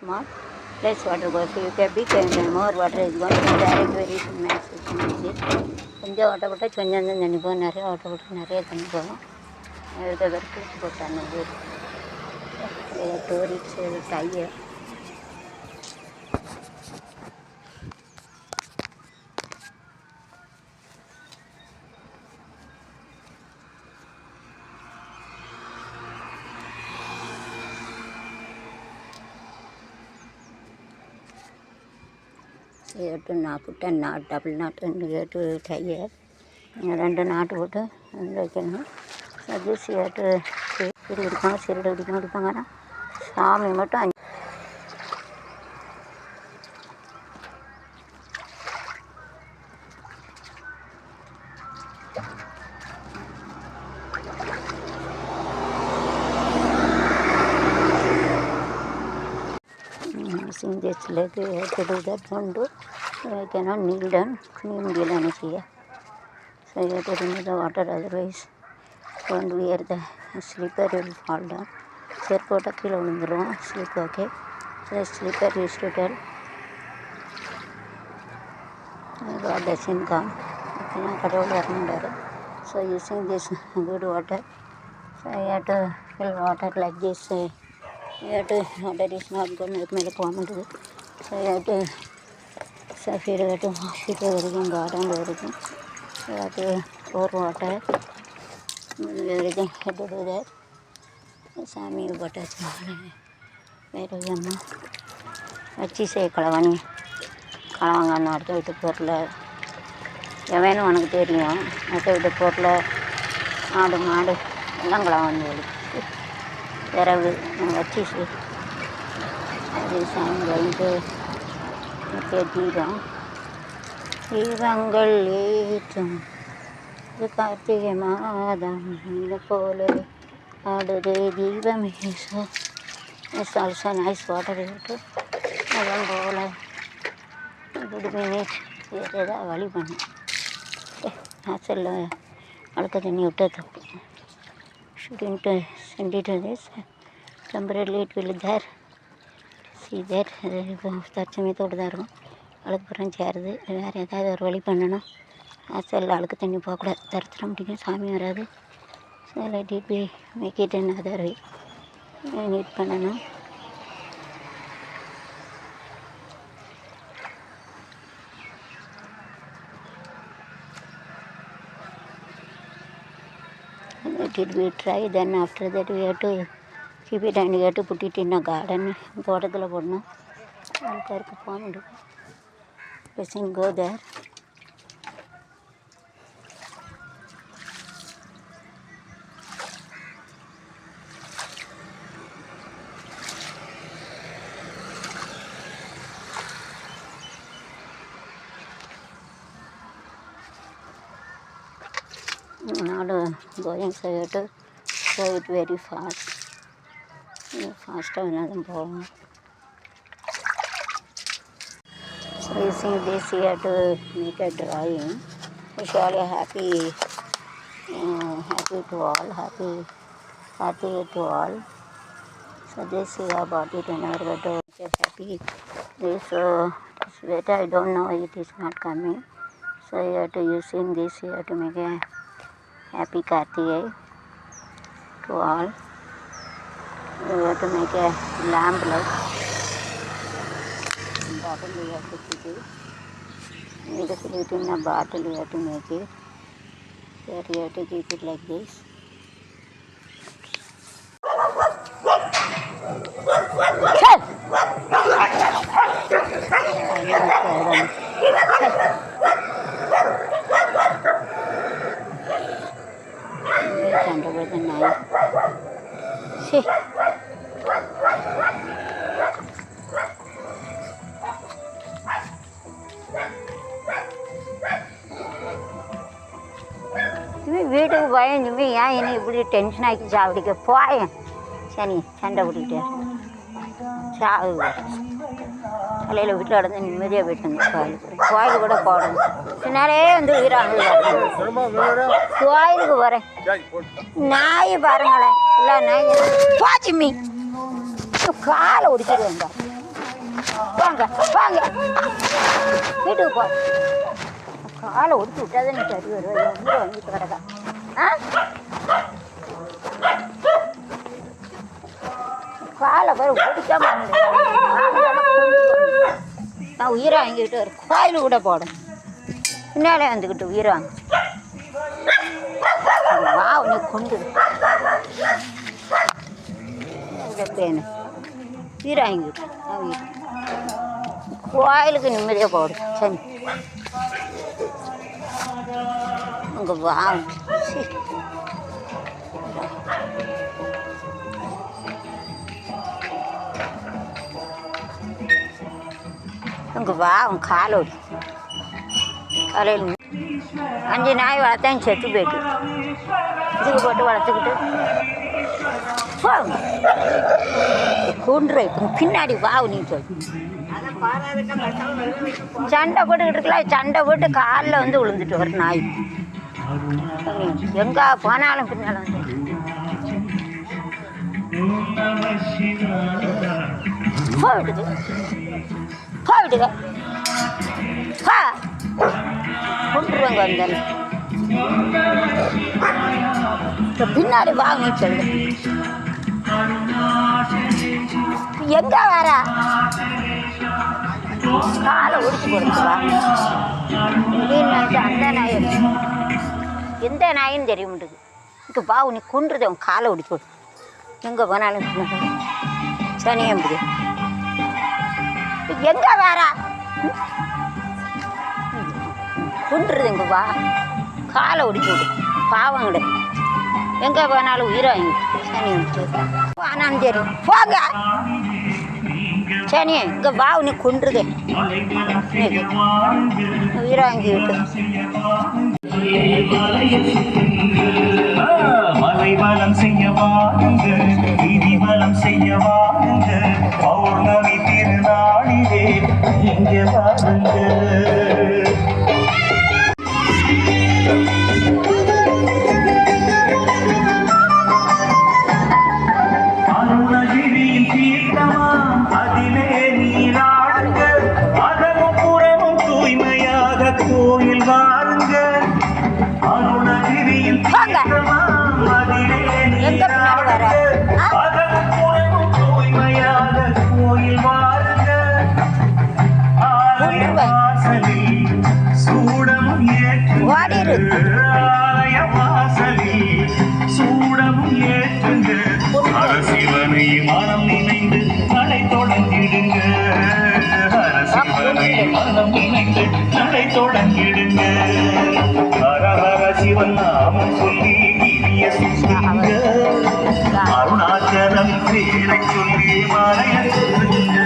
small, less water goes. So you can big and more water is going to direct variation maximum. கொஞ்சம் water போட்டால் கொஞ்சம் தான் தண்ணி போகும், நிறைய வாட்டர் போட்டால் நிறைய தண்ணி போகும். இதை வரைக்கும் போட்டாங்க டோரிச்சு டைய எட்டு நான் புட்டேன் நாட் டபுள் நாட் எட்டு டைய ரெண்டு நாட்டு போட்டு வந்து வைக்கணும். அது சேட்டு சிறு பிடிப்பாங்க, சிறுடு பிடிப்பாங்கன்னா சாமி மட்டும் sing this leg to do that one do I cannot kneel down here. So you have to remove the water, otherwise don't wear the slipper, you will fall down. Airport kilo slip, okay. So the slipper used to tell I got the sin come. So using this good water, so I have to fill water like this. You have to, water is not good, make me comment to it. So you have to, so if you have to wash it everything, garden everything, you have to pour water, everything, you have to do that. சாமி போட்டாச்சு. வேறு அம்மா வச்சு களவாணி களவாங்கன்னு அடுத்த வீட்டு பொருளை எவனும் உனக்கு தெரியும். அடுத்த வீட்டு பொருளை ஆடு மாடு எல்லாம் களவாணி வலிக்கு விறகு வச்சு அது சாமி வந்து தீபம் தீபங்கள் ஏற்றும் இது கார்த்திகை மாதம் இந்த போல ஆடுது தீபமே. இட்ஸ் ஆல்சோ நைஸ் வாட்டர் இருக்கு. அதெல்லாம் போல் குட் மினிட் ஏதாவது வழி பண்ணும். ஹாஸ்டலில் அழுக்க தண்ணி விட்ட தப்பு. ஷுடன்ட்டு சென்டிட்டு this temporarily it will there see that இப்போ தற்சமயத்தோடு தான் இருக்கும். அழுக்கு புறம் சேருது. வேறு ஏதாவது ஒரு வழி பண்ணணும். ஹாஸ்டலில் அழுக்கு தண்ணி போகக்கூடாது, தரித்திர முடியும், சாமி வராது. So let it be, make it another way. Neat பண்ணணும். Let it be try, then after that we have to keep it and we have to put it in a garden. தோட்டத்தில் போடணும். அதுக்கு போக முடியும். Person go there. Not going so you have to go it very fast. Faster than போகும். So using this you have to make a drawing. Wish all a happy to all, happy to all. So this you have bought it in order to make happy. This sweater I don't know, it is not coming. So you have to using this, you have to make a happy Kartigai to all. You have to make a lamp light. Bottle you have to keep it. You have to put it in a bottle, you have to make it. Here you have to keep it like this. Under the knife. See. வீட்டுக்கு பயந்துமே ஏன் என்ன இப்படி tension ஆக்கி சாப்பிடிக்க போயேன் சனி சண்டை பிடிக்கிட்டே சாவு காலையில் வீட்டில் கிடந்து நிம்மதியாக போயிட்டு கோயிலுக்கு கூட போடணும் பின்னாலே வந்து உயிராங்க கோயிலுக்கு போகிறேன் நாய் பாருங்களேன் இல்லை நாய் போச்சுமி காலை ஒடிச்சிருவேங்க. வாங்க வாங்க வீட்டுக்கு போ. காலை ஒடிச்சு விட்டாதான் நீ சரி வருவா. எங்கே வந்துட்டு வரதா? காலை பேர் ஒடிக்காம நான் உயிரை வாங்கிக்கிட்டு ஒரு கோயில் கூட போடும். பின்னாலே வந்துக்கிட்டு உயிரை வாங்க. வா உன்னை கொண்டு பேனு உயிரை வாங்கிக்கிட்டு அவங்க கோயிலுக்கு நிம்மதியாக போடும். சரி அங்கே வா. அங்கே வா. அவன் காலோடி காலையில் 5 நாய் வளர்த்தாங்க, செத்து போயிட்டு இதுக்கு போட்டு வளர்த்துக்கிட்டு கூண்டுற பின்னாடி வாவு நீ சொல்லி சண்டை போட்டுக்கிட்டு இருக்கலாம். சண்டை போட்டு காலில் வந்து விழுந்துட்டு வர நாய் எங்கே போனாலும் பின்னால் வந்து போயிடுது போயிடுங்க. கொண்டுருவாங்க வந்தாங்க பின்னாடி வாங்க சொல்லு. எங்க வர காலை உடிச்சு கொடுத்துவா. அந்த நாய் எந்த நாயின்னு தெரிய முடியுது. இங்கே பாவு நீ கொண்டுருது. அவன் காலை உடிச்சு விடு. எங்கே போனாலும் சனியாக முடியும். எங்க வர கொண்டுருது. இங்கே வா. காலை ஒடிச்சு விடு. பாவங்கடு எங்கே போனாலும் உயிரை வாங்கி சனி போனாலும் சரி போங்க. சனி இங்கே வா. நீ கொண்டுருது உயிரை வாங்கி விட்டு மலைவலம் செய்யவாங்க நீதிவலம் செய்யவாங்க பௌர்ணமி திருநாளிலே இங்க வாருங்க. அருணகிரியின் தீர்த்தமா அதிலே நீராடுங்க. அதமும் புறமும் தூய்மையாக கோயில் வாருங்க. அருணகிரியின் தீர்த்தமா அதிலே நீராடுங்க. அதமும் புறமும் தூய்மையாக கோயில் வாருங்க. ஆலய வாசலில் சூடமும் ஏற்றுங்க. ஆலய வாசலில் சூடமும் ஏற்றுங்க. அரசிவனை மனம் நினைந்து நடை தொடங்கிடுங்க. அரசிவனை மனம் நினைந்து நடை தொடங்கிடுங்க. ஹர ஹர சிவன் நாமம் சொல்லி இனிய சுற்றுங்க. அருணாச்சலம் பேரை சொல்லி மறைய சொல்லுங்க.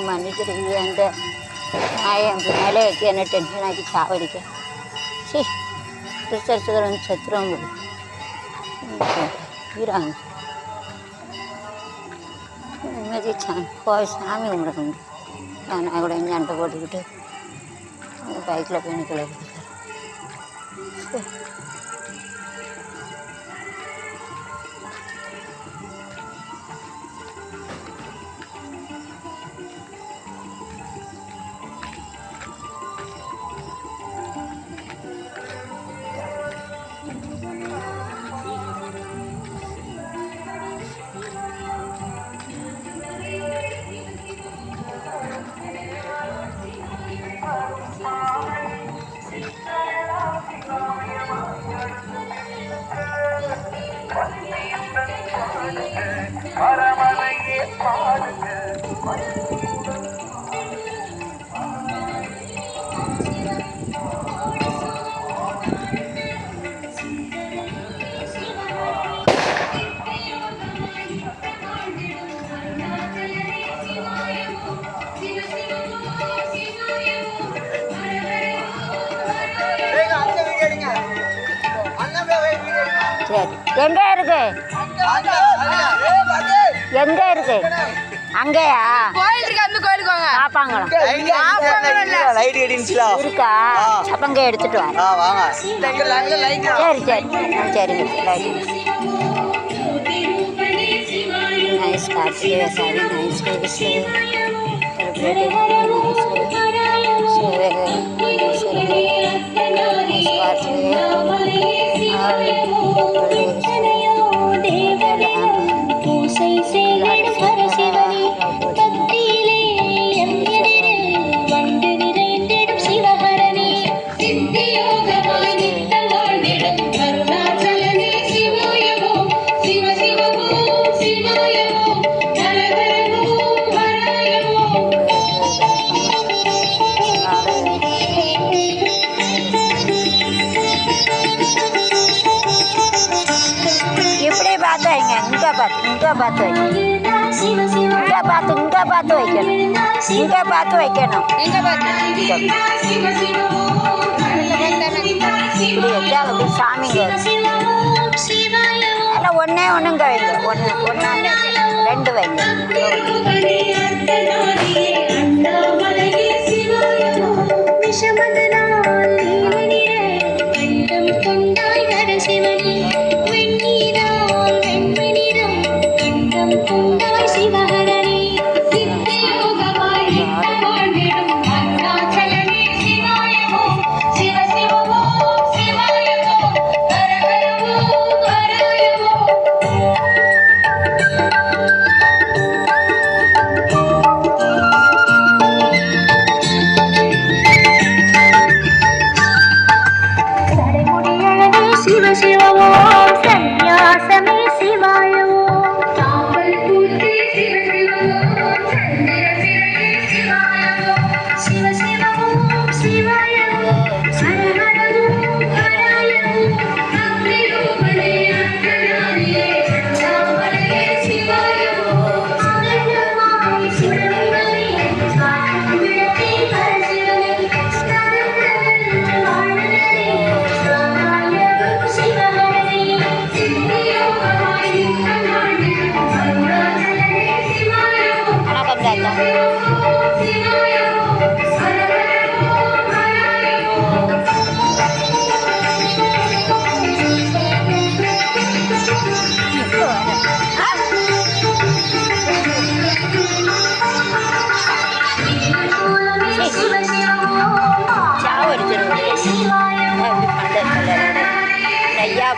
மன்னிக்கிறீங்க. அந்த நாயம் மேலே வைக்க என்ன டென்ஷன் ஆக்கி சாவடிக்க. சரி ரிசர்ச்சுகள் வந்து சத்துருவாங்க வீராங்க. நிம்மதி கோவில் சாமி கும்பிட முடியும். நான் கூட சண்டை போட்டுக்கிட்டு பைக்கில் போய் நிற்கல சரி. எங்கே இருக்கு? எங்கே இருக்கு? அங்கேயா? பார்ப்பாங்களா? இருக்கா? அப்போ அங்கே எடுத்துட்டு வாங்க. சரி சரிங்க. Light nice Kartigeya Sari, nice day, celebrated nice பார்த்து வைக்கணும். இப்படி வச்சா அப்படி சாமிங்க எல்லாம் ஒன்றுங்க வைங்க. ஒன்று 2 வைங்க.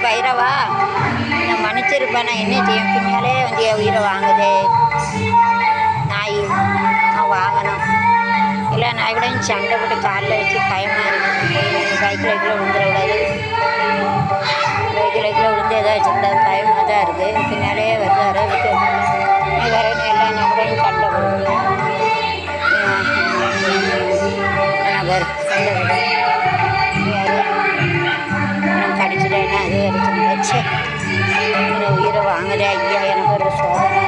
பைரவா நான் மன்னிச்சிருப்பேன். நான் என்ன செய்ய பின்னாலே வந்து என் உயிரை வாங்குது நாய். நான் வாங்கணும் இல்லை நாய் கூட சண்டை போட்டு காலில் வச்சு பயமாக இருக்குது. பைக்கில் விழுந்துடக்கூடாது. பைக்கில் விழுந்து எதாவது வச்சுக்கூடாது. பயமாக தான் இருக்குது. பின்னாலே வருது வரதுக்கு வரணும் எல்லாம் நான் கூட சண்டை போடுவேன். நகர் சண்டை போட கடிச்சிட்டேன்னா அது வச்சு உயிரை வாங்குதே. ஐயா எனக்கு ஒரு சோதனை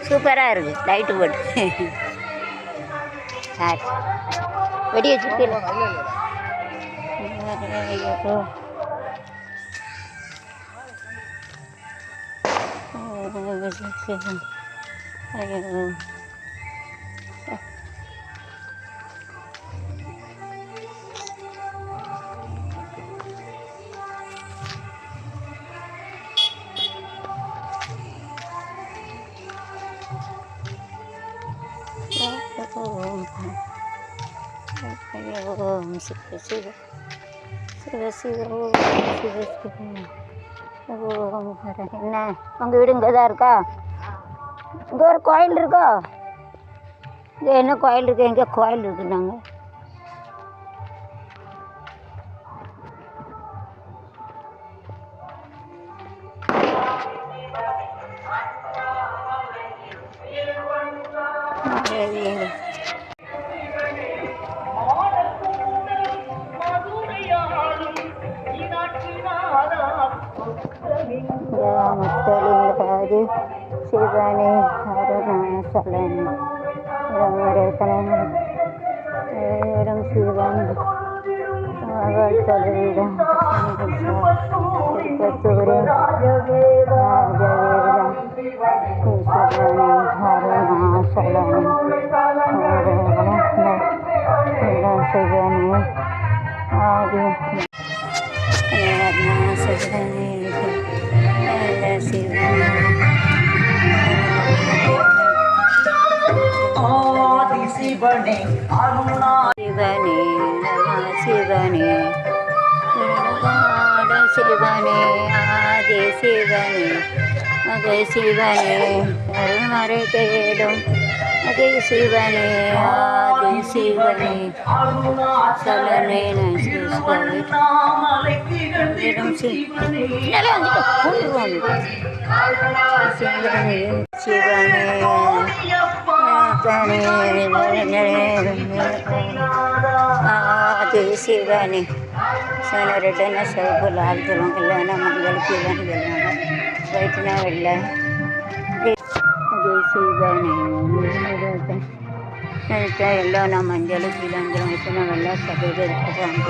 சூப்பராக இருக்குது லைட்டு போட்டு. சார் வெடி வச்சுருக்கீங்க. ஐயோ ஓம் சிவ சிவ சிவ சிவ ஓம் சிவ சிவ ஓம் ஹர. என்ன உங்கள் வீடு இங்கே தான் இருக்கா? இங்கே ஒரு கோயில் இருக்கா? இங்கே என்ன கோயில் இருக்குது? எங்கே கோயில் இருக்குதாங்க? முத்தலிங்காதி சிவனே அருணாசலன் இடம் சிவன் அவள் தொழிலிடம் திருப்பத்தூரே ராஜவேதம் சிவனே அருணாசலன் சிவனே ஆதி சிவனே சிவனே அருணா சிவனே நம சிவனே சிவனே ஆதி சிவனே அதே சிவனே அருள்மறை தேடும் அதே சிவனே ஆதி சிவனே அருணாசலனே சிவனே ஆதி சிவனே சோனரெட்டன சிவப்பு லால் சொல்லுவாங்க. இல்லைன்னா மஞ்சள் கீழன்னு சொல்லுவாங்க. ஒயிட்னா வெள்ளை. அதே சிவனே எல்லோனா மஞ்சள் கீழன்னு ஒயிட்னா வெள்ளை சபையில் இருக்கிறாங்க.